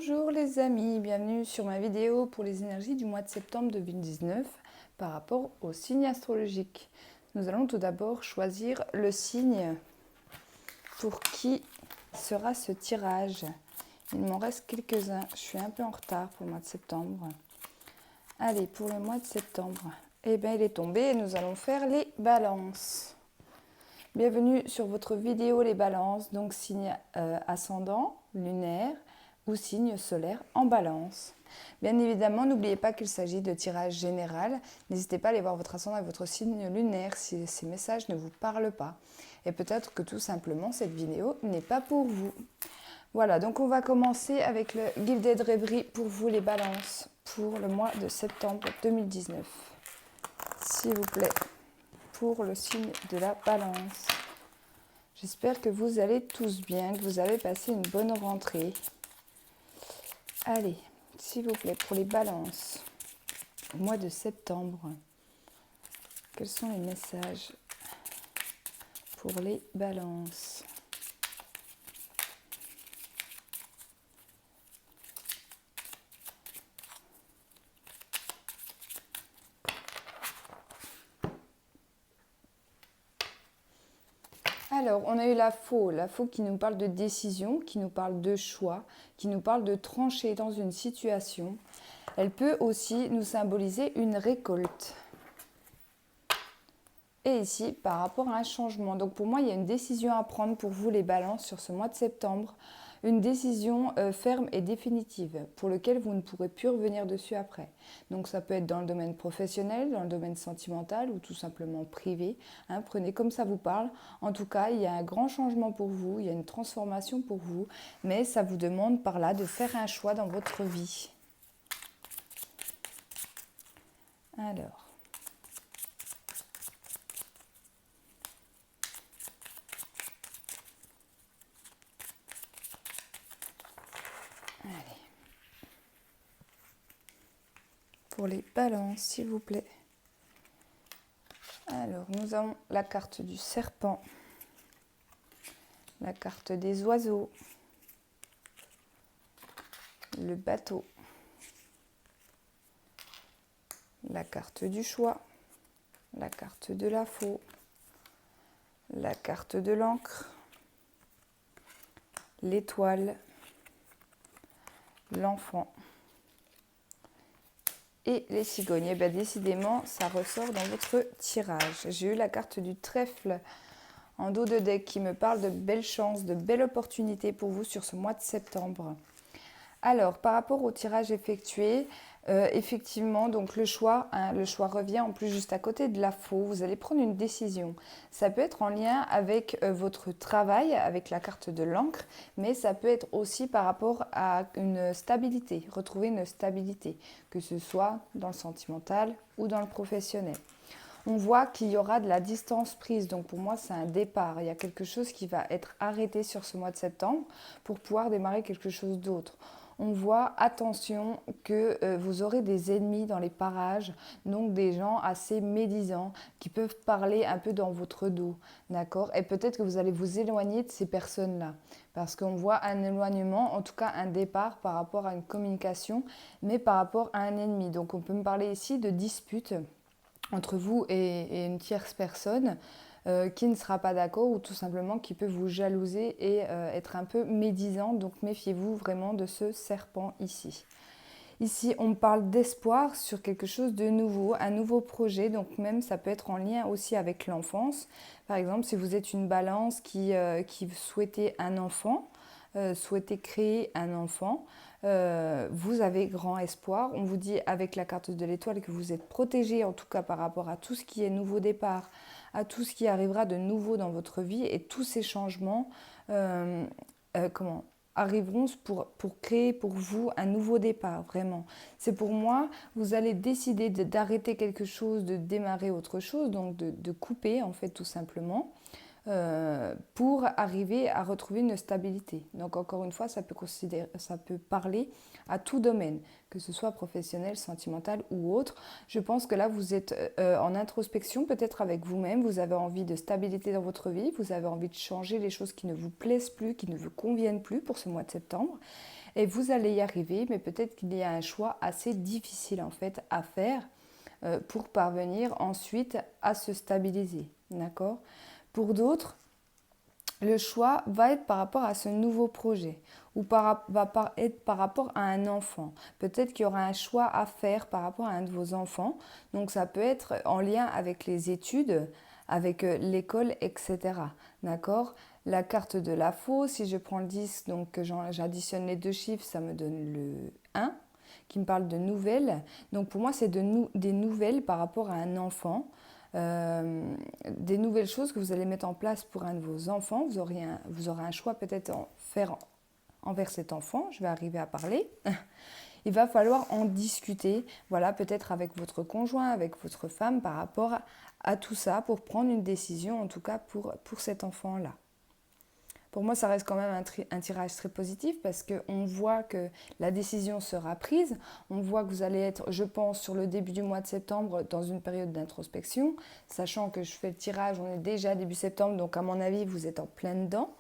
Bonjour les amis, bienvenue sur ma vidéo pour les énergies du mois de septembre 2019 par rapport au signe astrologique. Nous allons tout d'abord choisir le signe pour qui sera ce tirage. Il m'en reste quelques-uns, je suis un peu en retard pour le mois de septembre. Allez, pour le mois de septembre, eh bien il est tombé et nous allons faire les balances. Bienvenue sur votre vidéo les balances, donc signe ascendant, lunaire ou signe solaire en balance. Bien évidemment, n'oubliez pas qu'il s'agit de tirage général. N'hésitez pas à aller voir votre ascendant et votre signe lunaire si ces messages ne vous parlent pas. Et peut-être que tout simplement cette vidéo n'est pas pour vous. Voilà, donc on va commencer avec le Gilded Rêverie pour vous les balances pour le mois de septembre 2019. S'il vous plaît, pour le signe de la balance. J'espère que vous allez tous bien, que vous avez passé une bonne rentrée. Allez, s'il vous plaît, pour les balances, au mois de septembre, quels sont les messages pour les balances? Alors, on a eu la faux qui nous parle de décision, qui nous parle de choix, qui nous parle de trancher dans une situation. Elle peut aussi nous symboliser une récolte. Et ici, par rapport à un changement. Donc pour moi, il y a une décision à prendre pour vous les balances sur ce mois de septembre. Une décision ferme et définitive pour laquelle vous ne pourrez plus revenir dessus après. Donc ça peut être dans le domaine professionnel, dans le domaine sentimental ou tout simplement privé. Prenez comme ça vous parle. En tout cas, il y a un grand changement pour vous, il y a une transformation pour vous. Mais ça vous demande par là de faire un choix dans votre vie. Alors. Allez. Pour les balances, s'il vous plaît. Alors, nous avons la carte du serpent, la carte des oiseaux, le bateau, la carte du choix, la carte de la faux, la carte de l'encre, l'étoile, l'enfant et les cigognes. Et bien décidément, ça ressort dans votre tirage. J'ai eu la carte du trèfle en dos de deck qui me parle de belles chances, de belles opportunités pour vous sur ce mois de septembre. Alors, par rapport au tirage effectué, effectivement, donc le choix revient en plus juste à côté de la faux. Vous allez prendre une décision. Ça peut être en lien avec votre travail, avec la carte de l'encre, mais ça peut être aussi par rapport à une stabilité, retrouver une stabilité, que ce soit dans le sentimental ou dans le professionnel. On voit qu'il y aura de la distance prise, donc pour moi c'est un départ. Il y a quelque chose qui va être arrêté sur ce mois de septembre pour pouvoir démarrer quelque chose d'autre. On voit, attention, que vous aurez des ennemis dans les parages, donc des gens assez médisants qui peuvent parler un peu dans votre dos, d'accord? Et peut-être que vous allez vous éloigner de ces personnes-là, parce qu'on voit un éloignement, en tout cas un départ par rapport à une communication, mais par rapport à un ennemi. Donc on peut me parler ici de dispute entre vous et une tierce personne qui ne sera pas d'accord ou tout simplement qui peut vous jalouser et être un peu médisant. Donc méfiez-vous vraiment de ce serpent ici. Ici, on parle d'espoir sur quelque chose de nouveau, un nouveau projet. Donc même, ça peut être en lien aussi avec l'enfance. Par exemple, si vous êtes une balance qui souhaitait un enfant, souhaitez créer un enfant, vous avez grand espoir. On vous dit avec la carte de l'étoile que vous êtes protégé, en tout cas par rapport à tout ce qui est nouveau départ, à tout ce qui arrivera de nouveau dans votre vie et tous ces changements arriveront pour créer pour vous un nouveau départ, vraiment. C'est pour moi, vous allez décider d'arrêter quelque chose, de démarrer autre chose, donc de couper en fait tout simplement. Pour arriver à retrouver une stabilité. Donc encore une fois, ça peut parler à tout domaine, que ce soit professionnel, sentimental ou autre. Je pense que là, vous êtes en introspection, peut-être avec vous-même, vous avez envie de stabilité dans votre vie, vous avez envie de changer les choses qui ne vous plaisent plus, qui ne vous conviennent plus pour ce mois de septembre. et vous allez y arriver, mais peut-être qu'il y a un choix assez difficile en fait à faire pour parvenir ensuite à se stabiliser, d'accord? Pour d'autres, le choix va être par rapport à ce nouveau projet ou être par rapport à un enfant. Peut-être qu'il y aura un choix à faire par rapport à un de vos enfants. Donc ça peut être en lien avec les études, avec l'école, etc. D'accord? La carte de la faux, si je prends le 10, donc que j'additionne les deux chiffres, ça me donne le 1 qui me parle de nouvelles. Donc pour moi, c'est des nouvelles par rapport à un enfant. Des nouvelles choses que vous allez mettre en place pour un de vos enfants. Vous aurez un choix peut-être à faire envers cet enfant. Je vais arriver à parler. Il va falloir en discuter, voilà, peut-être avec votre conjoint, avec votre femme par rapport à tout ça pour prendre une décision, en tout cas pour cet enfant-là. Pour moi, ça reste quand même un tirage très positif parce qu'on voit que la décision sera prise. On voit que vous allez être, je pense, sur le début du mois de septembre dans une période d'introspection. Sachant que je fais le tirage, on est déjà début septembre, donc à mon avis, vous êtes en plein dedans.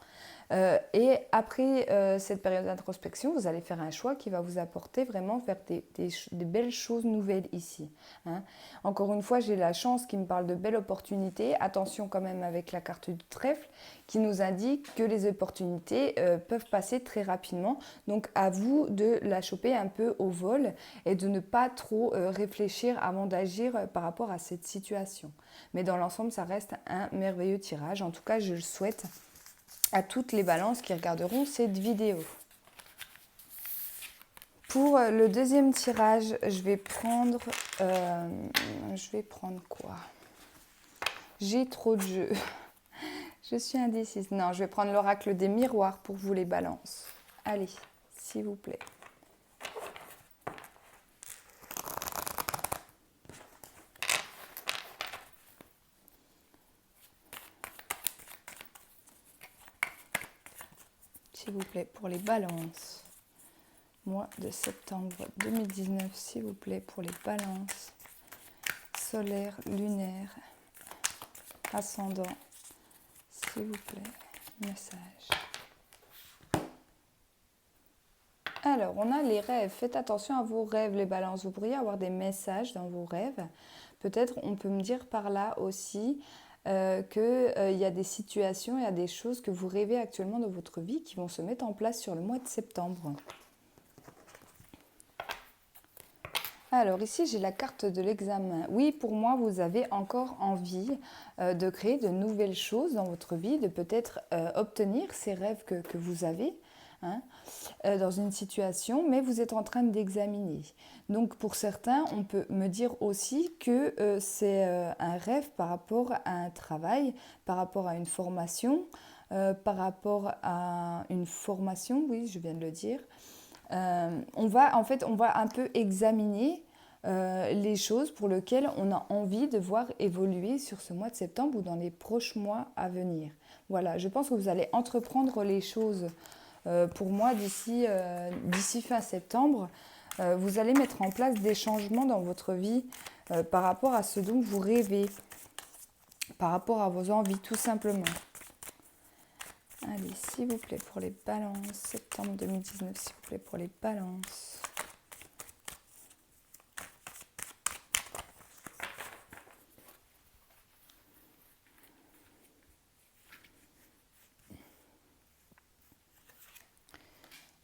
Et après cette période d'introspection, vous allez faire un choix qui va vous apporter vraiment vers des belles choses nouvelles ici. Hein. Encore une fois, j'ai la chance qui me parle de belles opportunités. Attention quand même avec la carte du trèfle qui nous indique que les opportunités peuvent passer très rapidement. Donc à vous de la choper un peu au vol et de ne pas trop réfléchir avant d'agir par rapport à cette situation. Mais dans l'ensemble, ça reste un merveilleux tirage. En tout cas, je le souhaite à toutes les balances qui regarderont cette vidéo. Pour le deuxième tirage, je vais prendre quoi? J'ai trop de jeux. Je suis indécise. Non, je vais prendre l'oracle des miroirs pour vous les balances. Allez, s'il vous plaît. S'il vous plaît, pour les balances. Mois de septembre 2019, s'il vous plaît, pour les balances. Solaire, lunaire, ascendant. S'il vous plaît, message. Alors, on a les rêves. Faites attention à vos rêves, les balances. Vous pourriez avoir des messages dans vos rêves. Peut-être, on peut me dire par là aussi qu'il y a des situations, il y a des choses que vous rêvez actuellement dans votre vie qui vont se mettre en place sur le mois de septembre. Alors ici, j'ai la carte de l'examen. Oui, pour moi, vous avez encore envie de créer de nouvelles choses dans votre vie, de peut-être obtenir ces rêves que vous avez dans une situation, mais vous êtes en train d'examiner. Donc pour certains, on peut me dire aussi que c'est un rêve par rapport à un travail, par rapport à une formation, par rapport à une formation, oui, je viens de le dire. On va un peu examiner les choses pour lesquelles on a envie de voir évoluer sur ce mois de septembre ou dans les prochains mois à venir. Voilà, je pense que vous allez entreprendre les choses pour moi d'ici fin septembre. Vous allez mettre en place des changements dans votre vie par rapport à ce dont vous rêvez, par rapport à vos envies tout simplement. Allez, s'il vous plaît, pour les balances, septembre 2019, s'il vous plaît, pour les balances.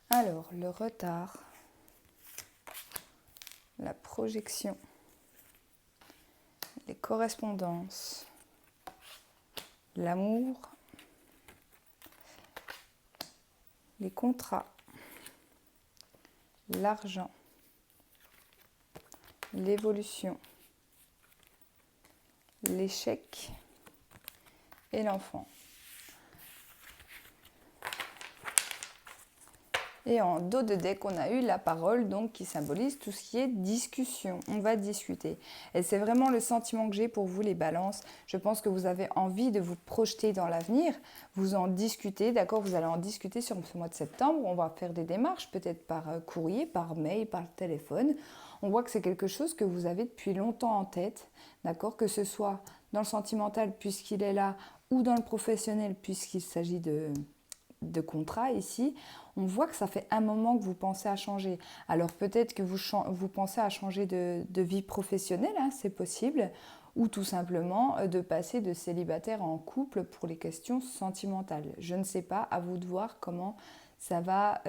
Alors, le retard, la projection, les correspondances, l'amour, les contrats, l'argent, l'évolution, l'échec et l'enfant. Et en dos de deck, on a eu la parole donc qui symbolise tout ce qui est discussion. On va discuter. Et c'est vraiment le sentiment que j'ai pour vous les balances. Je pense que vous avez envie de vous projeter dans l'avenir. Vous en discutez, d'accord? Vous allez en discuter sur ce mois de septembre. On va faire des démarches, peut-être par courrier, par mail, par téléphone. On voit que c'est quelque chose que vous avez depuis longtemps en tête, d'accord? Que ce soit dans le sentimental puisqu'il est là ou dans le professionnel puisqu'il s'agit de contrat ici, on voit que ça fait un moment que vous pensez à changer. Alors peut-être que vous pensez à changer de vie professionnelle, hein, c'est possible, ou tout simplement de passer de célibataire en couple pour les questions sentimentales. Je ne sais pas, à vous de voir comment ça va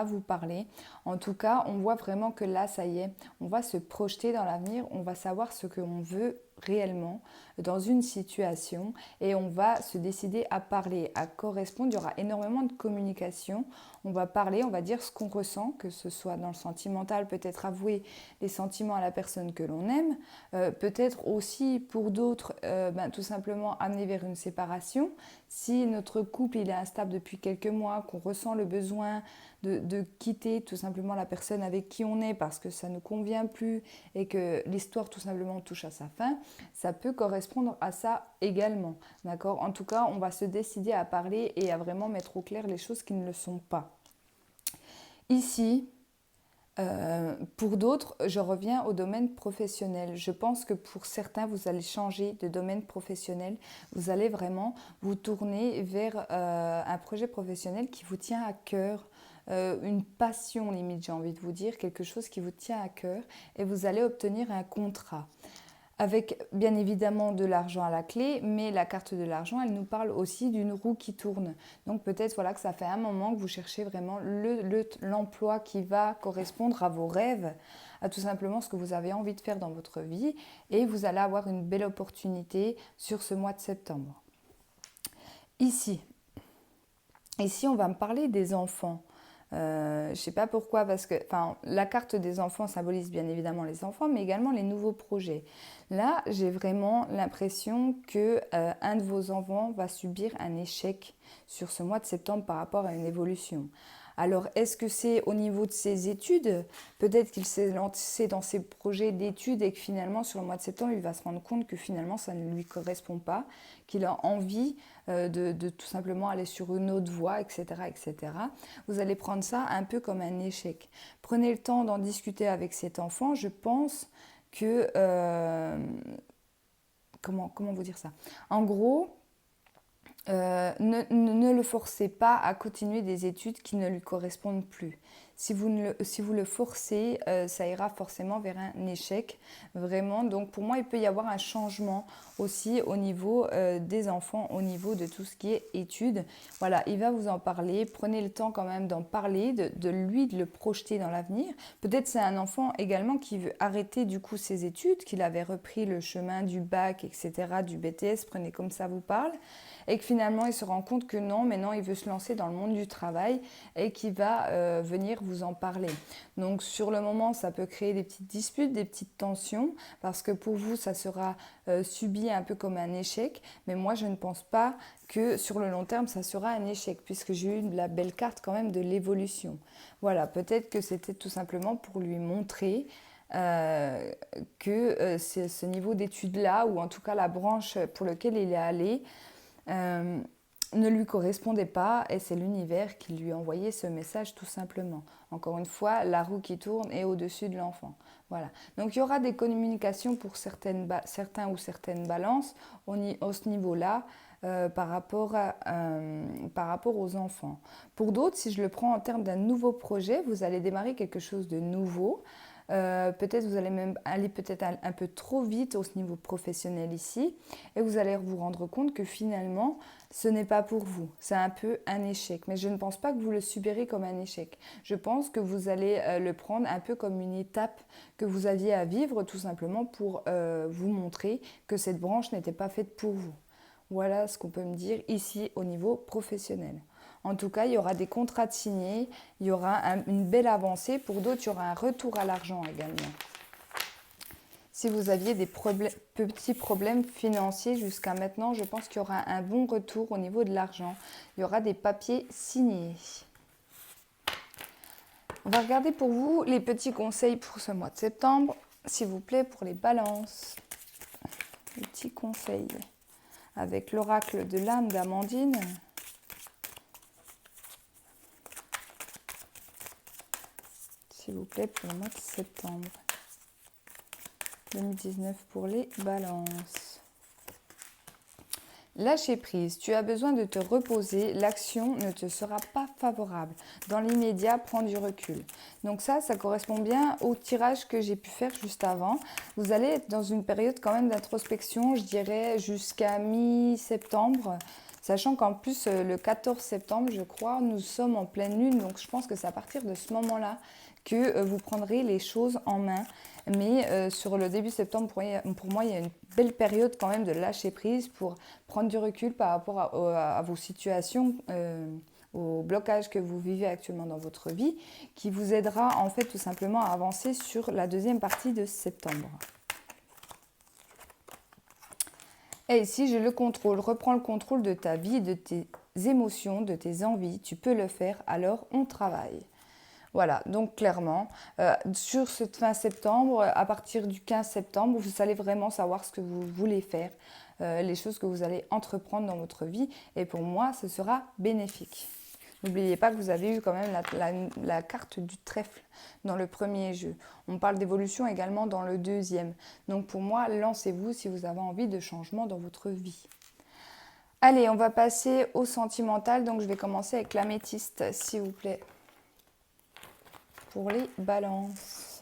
vous parler. En tout cas, on voit vraiment que là, ça y est, on va se projeter dans l'avenir, on va savoir ce qu'on veut réellement dans une situation et on va se décider à parler, à correspondre. Il y aura énormément de communication. On va parler, on va dire ce qu'on ressent, que ce soit dans le sentimental, peut-être avouer les sentiments à la personne que l'on aime, peut-être aussi pour d'autres, tout simplement amener vers une séparation. Si notre couple il est instable depuis quelques mois, qu'on ressent le besoin de quitter tout simplement la personne avec qui on est parce que ça ne convient plus et que l'histoire tout simplement touche à sa fin, ça peut correspondre à ça également. D'accord ? En tout cas, on va se décider à parler et à vraiment mettre au clair les choses qui ne le sont pas. Ici, pour d'autres, je reviens au domaine professionnel. Je pense que pour certains, vous allez changer de domaine professionnel. Vous allez vraiment vous tourner vers un projet professionnel qui vous tient à cœur, une passion limite, j'ai envie de vous dire, quelque chose qui vous tient à cœur et vous allez obtenir un contrat. Avec bien évidemment de l'argent à la clé, mais la carte de l'argent, elle nous parle aussi d'une roue qui tourne. Donc peut-être voilà, que ça fait un moment que vous cherchez vraiment l'emploi qui va correspondre à vos rêves, à tout simplement ce que vous avez envie de faire dans votre vie, et vous allez avoir une belle opportunité sur ce mois de septembre. Ici, on va me parler des enfants. Je ne sais pas pourquoi, parce que la carte des enfants symbolise bien évidemment les enfants, mais également les nouveaux projets. Là, j'ai vraiment l'impression que un de vos enfants va subir un échec sur ce mois de septembre par rapport à une évolution. Alors, est-ce que c'est au niveau de ses études? Peut-être qu'il s'est lancé dans ses projets d'études et que finalement, sur le mois de septembre, il va se rendre compte que finalement, ça ne lui correspond pas, qu'il a envie de tout simplement aller sur une autre voie, etc., etc. Vous allez prendre ça un peu comme un échec. Prenez le temps d'en discuter avec cet enfant. Je pense que... comment vous dire ça? En gros... ne le forcez pas à continuer des études qui ne lui correspondent plus. Si vous le forcez, ça ira forcément vers un échec, vraiment. Donc pour moi, il peut y avoir un changement aussi au niveau des enfants, au niveau de tout ce qui est études. Voilà, il va vous en parler. Prenez le temps quand même d'en parler, de le projeter dans l'avenir. Peut-être c'est un enfant également qui veut arrêter du coup ses études, qu'il avait repris le chemin du bac, etc., du BTS, prenez comme ça vous parle. Et que finalement, il se rend compte que non, maintenant, il veut se lancer dans le monde du travail et qu'il va venir vous en parler. Donc, sur le moment, ça peut créer des petites disputes, des petites tensions, parce que pour vous, ça sera subi un peu comme un échec. Mais moi, je ne pense pas que sur le long terme, ça sera un échec, puisque j'ai eu la belle carte quand même de l'évolution. Voilà, peut-être que c'était tout simplement pour lui montrer que c'est ce niveau d'études-là, ou en tout cas la branche pour laquelle il est allé, ne lui correspondait pas et c'est l'univers qui lui envoyait ce message tout simplement. Encore une fois, la roue qui tourne est au-dessus de l'enfant. Voilà. Donc il y aura des communications pour certains ou certaines balances au ce niveau-là par rapport aux enfants. Pour d'autres, si je le prends en termes d'un nouveau projet, vous allez démarrer quelque chose de nouveau. Peut-être vous allez même aller peut-être un peu trop vite au niveau professionnel ici et vous allez vous rendre compte que finalement ce n'est pas pour vous, c'est un peu un échec, mais je ne pense pas que vous le subirez comme un échec. Je pense que vous allez le prendre un peu comme une étape que vous aviez à vivre tout simplement pour vous montrer que cette branche n'était pas faite pour vous. Voilà ce qu'on peut me dire ici au niveau professionnel. En tout cas, il y aura des contrats de signés, il y aura une belle avancée. Pour d'autres, il y aura un retour à l'argent également. Si vous aviez des petits problèmes financiers jusqu'à maintenant, je pense qu'il y aura un bon retour au niveau de l'argent. Il y aura des papiers signés. On va regarder pour vous les petits conseils pour ce mois de septembre, s'il vous plaît, pour les balances. Les petits conseils avec l'oracle de l'âme d'Amandine. S'il vous plaît, pour le mois de septembre 2019 pour les balances. Lâcher prise, tu as besoin de te reposer, l'action ne te sera pas favorable. Dans l'immédiat, prends du recul. Donc ça correspond bien au tirage que j'ai pu faire juste avant. Vous allez être dans une période quand même d'introspection, je dirais jusqu'à mi-septembre. Sachant qu'en plus, le 14 septembre, je crois, nous sommes en pleine lune. Donc je pense que c'est à partir de ce moment-là que vous prendrez les choses en main. Mais sur le début septembre, pour moi, il y a une belle période quand même de lâcher prise pour prendre du recul par rapport à vos situations, au blocage que vous vivez actuellement dans votre vie, qui vous aidera en fait tout simplement à avancer sur la deuxième partie de septembre. Et ici, j'ai le contrôle. Reprends le contrôle de ta vie, de tes émotions, de tes envies. Tu peux le faire, alors on travaille. Voilà, donc clairement, sur cette fin septembre, à partir du 15 septembre, vous allez vraiment savoir ce que vous voulez faire, les choses que vous allez entreprendre dans votre vie. Et pour moi, ce sera bénéfique. N'oubliez pas que vous avez eu quand même la carte du trèfle dans le premier jeu. On parle d'évolution également dans le deuxième. Donc pour moi, lancez-vous si vous avez envie de changement dans votre vie. Allez, on va passer au sentimental. Donc je vais commencer avec l'améthyste, s'il vous plaît. Pour les balances.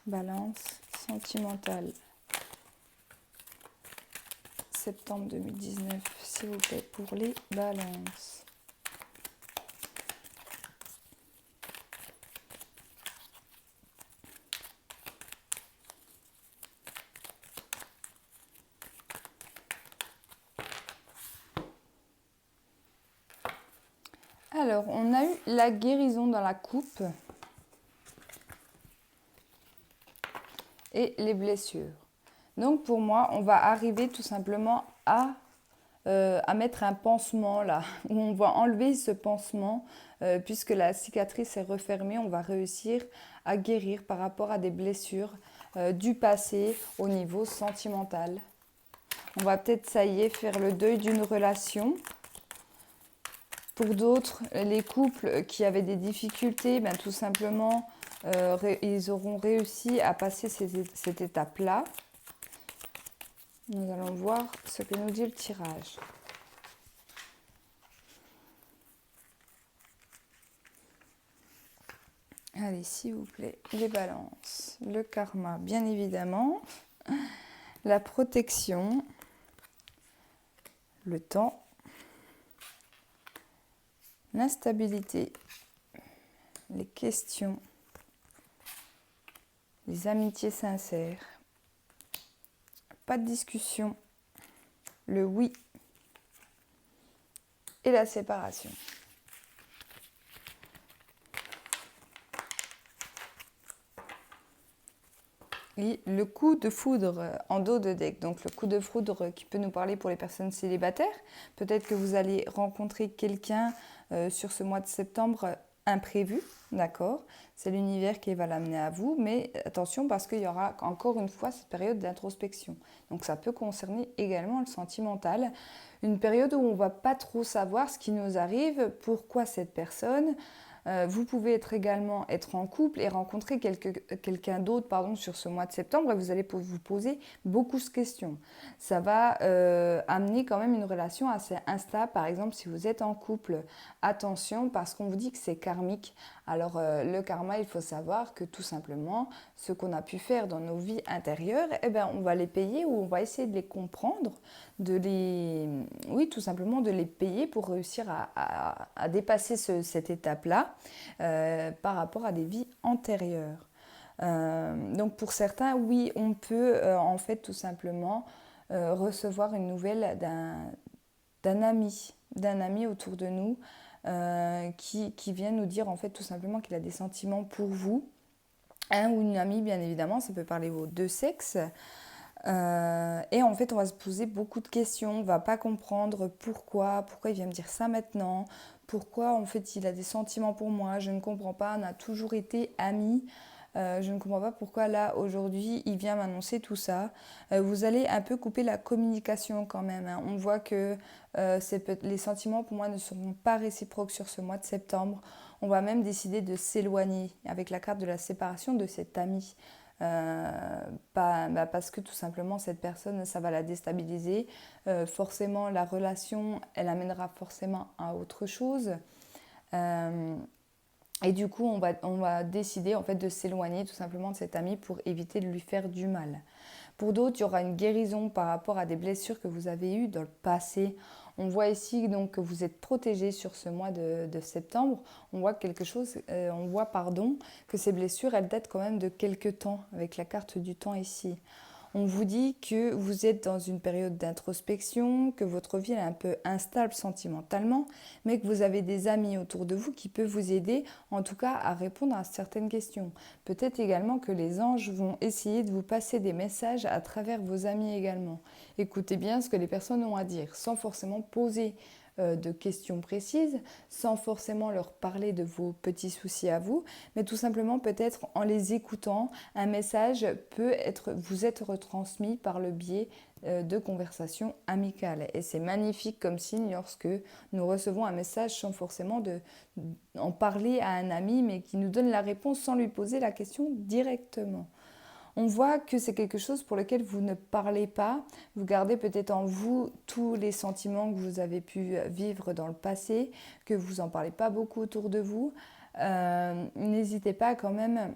Balance sentimentale. Septembre 2019, s'il vous plaît, pour les balances. Alors, on a eu la guérison dans la coupe et les blessures. Donc, pour moi, on va arriver tout simplement à mettre un pansement là, où on va enlever ce pansement, puisque la cicatrice est refermée, on va réussir à guérir par rapport à des blessures du passé au niveau sentimental. On va peut-être, ça y est, faire le deuil d'une relation. Pour d'autres, les couples qui avaient des difficultés, ben, tout simplement, ils auront réussi à passer cette étape-là. Nous allons voir ce que nous dit le tirage. Allez, s'il vous plaît, les balances. Le karma, bien évidemment. La protection. Le temps. L'instabilité, les questions, les amitiés sincères, pas de discussion, le oui et la séparation. Et le coup de foudre en dos de deck. Donc le coup de foudre qui peut nous parler pour les personnes célibataires. Peut-être que vous allez rencontrer quelqu'un sur ce mois de septembre imprévu, d'accord? C'est l'univers qui va l'amener à vous, mais attention parce qu'il y aura encore une fois cette période d'introspection. Donc ça peut concerner également le sentimental. Une période où on ne va pas trop savoir ce qui nous arrive, pourquoi cette personne. Vous pouvez également être en couple et rencontrer quelqu'un d'autre sur ce mois de septembre et vous allez vous poser beaucoup de questions. Ça va amener quand même une relation assez instable. Par exemple, si vous êtes en couple, attention parce qu'on vous dit que c'est karmique. Alors le karma, il faut savoir que tout simplement, ce qu'on a pu faire dans nos vies intérieures, on va les payer ou on va essayer de les comprendre, tout simplement de les payer pour réussir à dépasser cette étape-là par rapport à des vies antérieures. Donc pour certains, oui, on peut en fait tout simplement recevoir une nouvelle d'un ami autour de nous qui vient nous dire en fait tout simplement qu'il a des sentiments pour vous. Un ou une amie, bien évidemment, ça peut parler aux deux sexes. Et en fait, on va se poser beaucoup de questions. On ne va pas comprendre pourquoi il vient me dire ça maintenant, pourquoi en fait il a des sentiments pour moi. Je ne comprends pas, on a toujours été amis. Je ne comprends pas pourquoi là, aujourd'hui, il vient m'annoncer tout ça. Vous allez un peu couper la communication quand même. Hein. On voit que les sentiments pour moi ne seront pas réciproques sur ce mois de septembre. On va même décider de s'éloigner avec la carte de la séparation de cet ami. Parce que tout simplement cette personne, ça va la déstabiliser. Forcément, la relation, elle amènera forcément à autre chose. Et du coup, on va décider en fait de s'éloigner tout simplement de cet ami pour éviter de lui faire du mal. Pour d'autres, il y aura une guérison par rapport à des blessures que vous avez eues dans le passé. On voit ici donc que vous êtes protégé sur ce mois de septembre. On voit que ces blessures, elles datent quand même de quelques temps, avec la carte du temps ici. On vous dit que vous êtes dans une période d'introspection, que votre vie est un peu instable sentimentalement, mais que vous avez des amis autour de vous qui peuvent vous aider, en tout cas, à répondre à certaines questions. Peut-être également que les anges vont essayer de vous passer des messages à travers vos amis également. Écoutez bien ce que les personnes ont à dire, sans forcément poser de questions précises, sans forcément leur parler de vos petits soucis à vous, mais tout simplement peut-être en les écoutant, un message peut vous être retransmis par le biais de conversations amicales. Et c'est magnifique comme signe lorsque nous recevons un message sans forcément en parler à un ami, mais qui nous donne la réponse sans lui poser la question directement. On voit que c'est quelque chose pour lequel vous ne parlez pas. Vous gardez peut-être en vous tous les sentiments que vous avez pu vivre dans le passé, que vous n'en parlez pas beaucoup autour de vous. N'hésitez pas quand même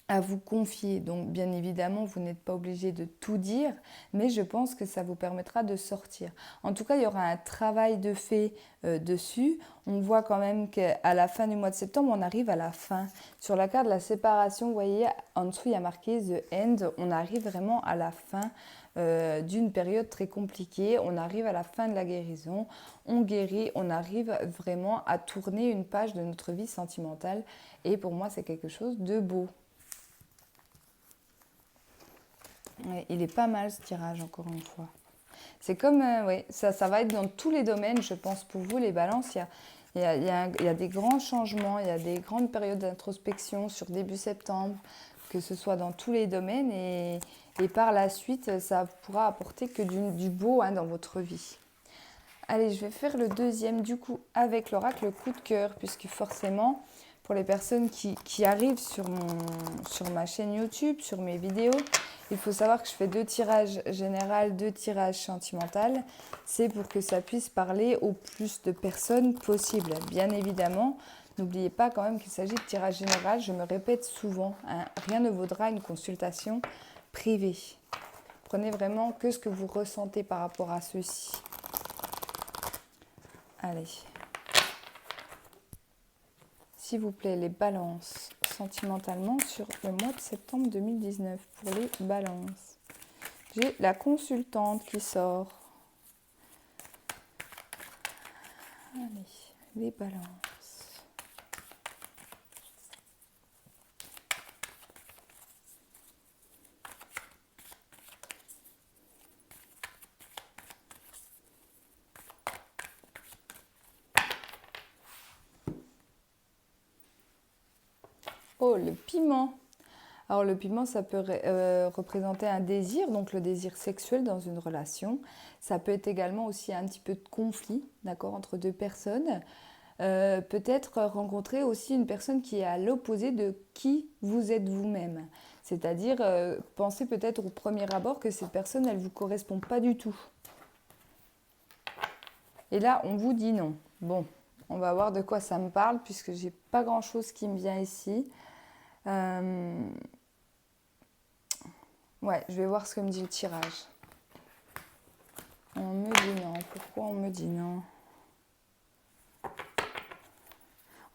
à vous confier. Donc bien évidemment, vous n'êtes pas obligé de tout dire, mais je pense que ça vous permettra de sortir. En tout cas, il y aura un travail de fait dessus. On voit quand même qu'à la fin du mois de septembre, on arrive à la fin. Sur la carte de la séparation, vous voyez, en dessous, il y a marqué The End. On arrive vraiment à la fin d'une période très compliquée. On arrive à la fin de la guérison. On guérit, on arrive vraiment à tourner une page de notre vie sentimentale. Et pour moi, c'est quelque chose de beau. Ouais, il est pas mal ce tirage, encore une fois. C'est comme, ça va être dans tous les domaines, je pense, pour vous, les balances. Il y a des grands changements, il y a des grandes périodes d'introspection sur début septembre, que ce soit dans tous les domaines. Et par la suite, ça pourra apporter que du beau dans votre vie. Allez, je vais faire le deuxième, du coup, avec l'oracle coup de cœur, puisque forcément, pour les personnes qui arrivent sur ma chaîne YouTube, sur mes vidéos, il faut savoir que je fais 2 tirages généraux, 2 tirages sentimentaux. C'est pour que ça puisse parler au plus de personnes possible. Bien évidemment, n'oubliez pas quand même qu'il s'agit de tirage général. Je me répète souvent, rien ne vaudra une consultation privée. Prenez vraiment que ce que vous ressentez par rapport à ceci. Allez. S'il vous plaît, les balances sentimentalement sur le mois de septembre 2019 pour les balances. J'ai la consultante qui sort. Allez, les balances. Oh, le piment. Alors le piment, ça peut représenter un désir, donc le désir sexuel dans une relation. Ça peut être également aussi un petit peu de conflit, d'accord, entre deux personnes. Peut-être rencontrer aussi une personne qui est à l'opposé de qui vous êtes vous-même. C'est-à-dire, pensez peut-être au premier abord que cette personne, elle ne vous correspond pas du tout. Et là, on vous dit non. Bon, on va voir de quoi ça me parle, puisque j'ai pas grand-chose qui me vient ici. Ouais, je vais voir ce que me dit le tirage. On me dit non. Pourquoi on me dit non?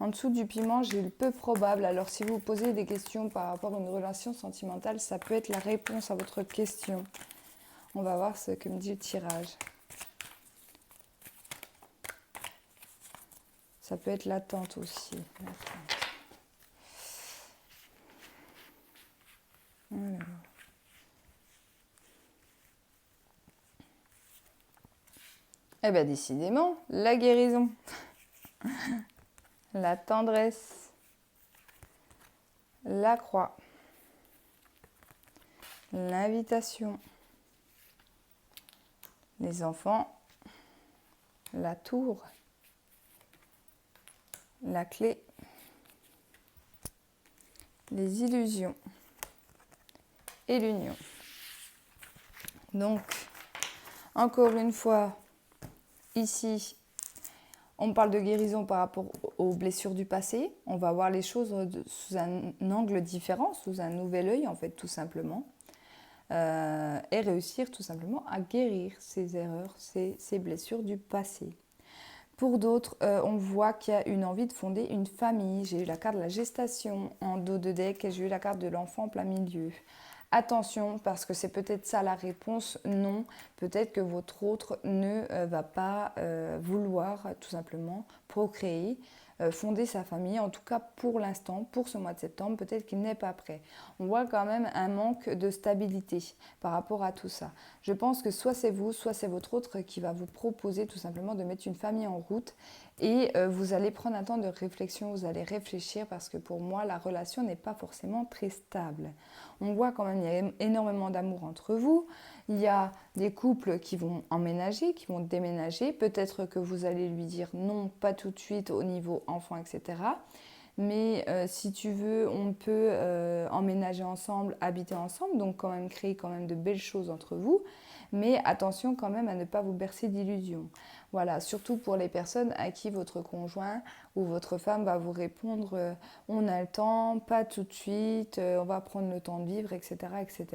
En dessous du piment, j'ai le peu probable. Alors, si vous vous posez des questions par rapport à une relation sentimentale, ça peut être la réponse à votre question. On va voir ce que me dit le tirage. Ça peut être l'attente aussi. Alors. Eh bien, décidément, la guérison, la tendresse, la croix, l'invitation, les enfants, la tour, la clé, les illusions, et l'union. Donc, encore une fois, ici, on parle de guérison par rapport aux blessures du passé. On va voir les choses sous un angle différent, sous un nouvel œil, en fait, tout simplement. Et réussir tout simplement à guérir ces erreurs, ces blessures du passé. Pour d'autres, on voit qu'il y a une envie de fonder une famille. J'ai eu la carte de la gestation en dos de deck et j'ai eu la carte de l'enfant en plein milieu. Attention, parce que c'est peut-être ça la réponse, non. Peut-être que votre autre ne va pas vouloir tout simplement procréer, fonder sa famille, en tout cas pour l'instant, pour ce mois de septembre, peut-être qu'il n'est pas prêt. On voit quand même un manque de stabilité par rapport à tout ça. Je pense que soit c'est vous, soit c'est votre autre qui va vous proposer tout simplement de mettre une famille en route et vous allez prendre un temps de réflexion, vous allez réfléchir parce que pour moi, la relation n'est pas forcément très stable. On voit quand même qu'il y a énormément d'amour entre vous. Il y a des couples qui vont emménager, qui vont déménager. Peut-être que vous allez lui dire non, pas tout de suite au niveau enfant, etc. Mais si tu veux, on peut emménager ensemble, habiter ensemble, donc quand même créer quand même de belles choses entre vous. Mais attention quand même à ne pas vous bercer d'illusions. Voilà, surtout pour les personnes à qui votre conjoint ou votre femme va vous répondre on a le temps, pas tout de suite, on va prendre le temps de vivre, etc., etc.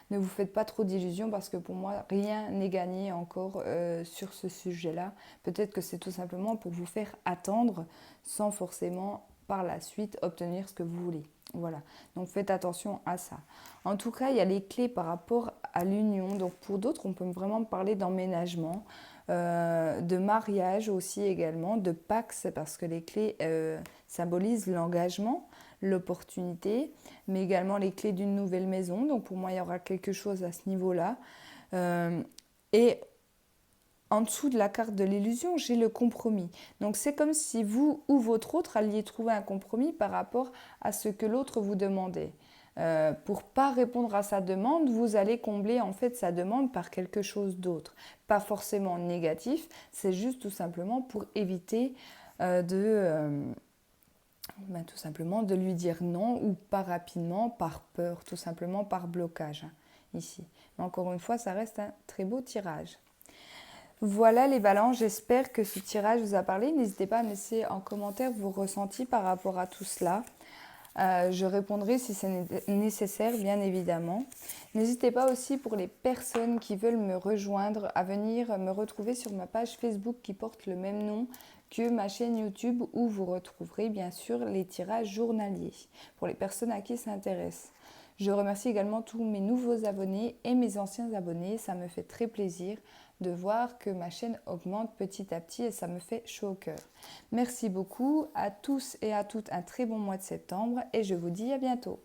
Ne vous faites pas trop d'illusions parce que pour moi, rien n'est gagné encore sur ce sujet-là. Peut-être que c'est tout simplement pour vous faire attendre sans forcément par la suite obtenir ce que vous voulez. Voilà, donc faites attention à ça. En tout cas, il y a les clés par rapport à l'union. Donc pour d'autres, on peut vraiment parler d'emménagement, de mariage aussi également, de Pax, parce que les clés symbolisent l'engagement, l'opportunité, mais également les clés d'une nouvelle maison. Donc pour moi, il y aura quelque chose à ce niveau-là. Et en dessous de la carte de l'illusion, j'ai le compromis. Donc c'est comme si vous ou votre autre alliez trouver un compromis par rapport à ce que l'autre vous demandait. Pour ne pas répondre à sa demande, vous allez combler en fait sa demande par quelque chose d'autre. Pas forcément négatif, c'est juste tout simplement pour éviter tout simplement de lui dire non ou pas rapidement, par peur, tout simplement par blocage ici. Mais encore une fois, ça reste un très beau tirage. Voilà les balances, j'espère que ce tirage vous a parlé. N'hésitez pas à me laisser en commentaire vos ressentis par rapport à tout cela. Je répondrai si c'est nécessaire, bien évidemment. N'hésitez pas aussi pour les personnes qui veulent me rejoindre à venir me retrouver sur ma page Facebook qui porte le même nom que ma chaîne YouTube où vous retrouverez bien sûr les tirages journaliers pour les personnes à qui ça intéresse. Je remercie également tous mes nouveaux abonnés et mes anciens abonnés. Ça me fait très plaisir de voir que ma chaîne augmente petit à petit et ça me fait chaud au cœur. Merci beaucoup à tous et à toutes un très bon mois de septembre et je vous dis à bientôt.